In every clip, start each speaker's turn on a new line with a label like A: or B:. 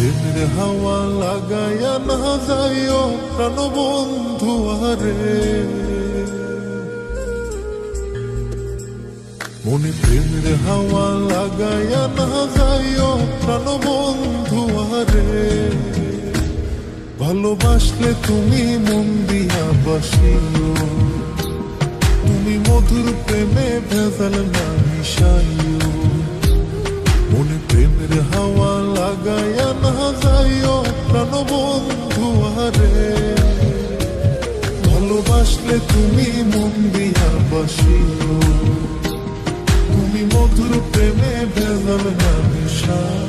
A: প্রেমের হাওয়া লাগাইয়া না যাইও প্রাণবন্ধু আরে, মনে প্রেমের হাওয়া লাগাইয়া না যাইও প্রাণবন্ধু আরে। ভালোবাসলে তুমি মন দিয়া বাসিও, তুমি মধুর প্রেমে ভেজাল না মিশাইও। মনে প্রেমের হাওয়া লাগাইয়া না যাইও প্রাণবন্ধু আরে, ভালোবাসলে তুমি মন দিয়া বাসিও, তুমি মধুর প্রেমে ভেজাল না মিশাইও।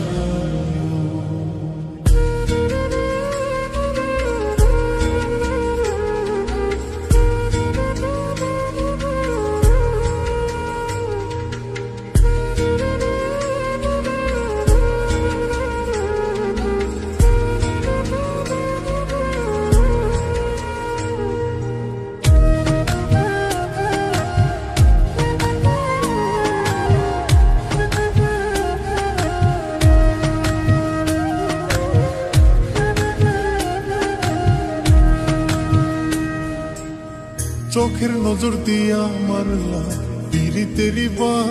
A: চোখের নজর দিয়া মারলা পিরিতেরি বান,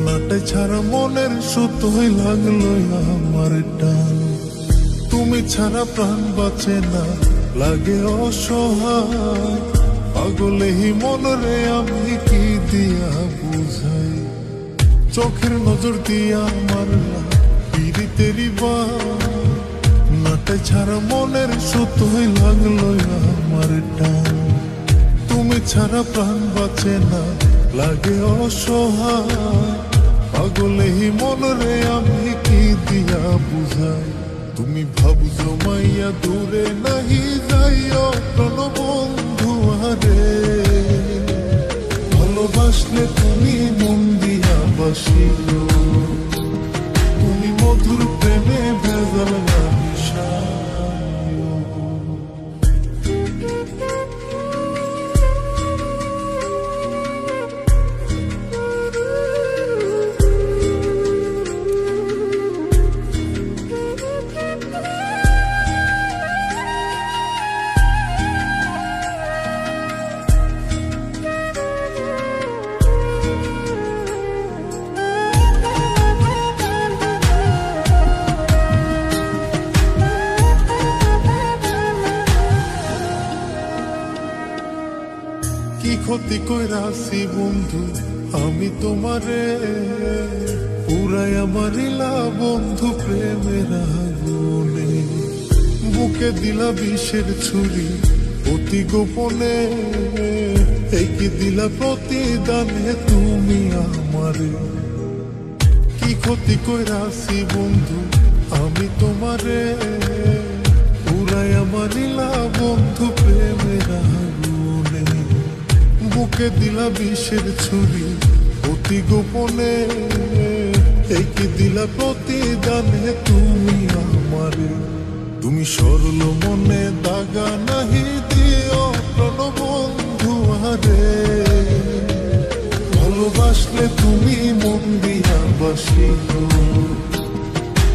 A: নাটে ছাড়া মনের সুতোই লাগলো আমার টান। তুমি ছাড়া প্রাণ বাঁচে না, লাগে অসহায়, পাগলেহি মনরে আমি কি দিয়া বুঝাই। চোখের নজর দিয়া মারলা পিরিতেরি বান, নাটে ছাড়া মনের সুতোই লাগলো আমার টান। তুমি ছাড়া প্রাণ বাঁচে না, লাগে অসহায়, পাগলেহি মনরে আমি কি দিয়া বুঝাই। তুমি ভাবছো মাইয়া দূরে নাহি যাইও প্রাণবন্ধু আরে, ভালোবাসলে তুমি মন দিয়া বাসিও, তুমি মধুর প্রেমে ভেজাল না মিশাইও। কি ক্ষতি কইরাছি বন্ধু আমি তোমারে, পুরাই আমারিলা বন্ধু প্রেমের আগুনে। বুকে দিলা বিষের ছুরি অতি গোপনে, এই কি দিলা প্রতিদানে তুমি আমারে। কি ক্ষতি কইরাছি বন্ধু আমি তোমারে, পুরাই আমারিলা বন্ধু প্রেমের আগুনে। বুকে দিলা বিষের ছুরি অতি গোপনে, এই কি দিলা প্রতিদানে তুমি আমারে। তুমি সরল মনে দাগা নাহি দিও প্রাণবন্ধু আরে, ভালোবাসলে তুমি মন দিয়া বাসিও,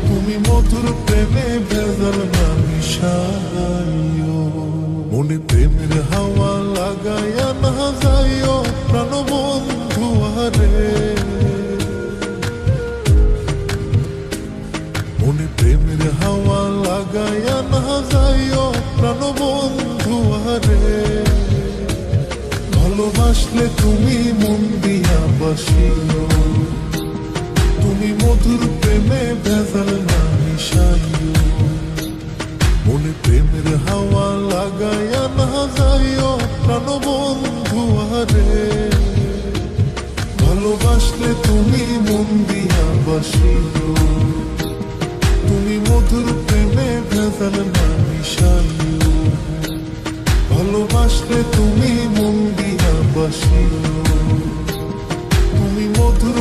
A: তুমি মধুর প্রেমে ভেজাল না মিশাইও। মনে প্রেমের হাওয়া লাগাইয়া না যাইও প্রাণবন্ধু আরে, মনে প্রেমের হাওয়া লাগাইয়া না যাইও প্রাণবন্ধু আরে, ভালোবাসলে তুমি মন দিয়া বাসিও, তুমি মধুর প্রেমে ভেজাল না মিশাইও। মনে প্রেমের হাওয়া লাগাইয়া না যাইও প্রাণবন্ধু আরে, ভালোবাসলে তুমি মন দিয়া বাসিও, তুমি মধুর প্রেমে ভেজাল না মিশাইও। ভালোবাসলে তুমি মন দিয়া বাসিও, তুমি মধুর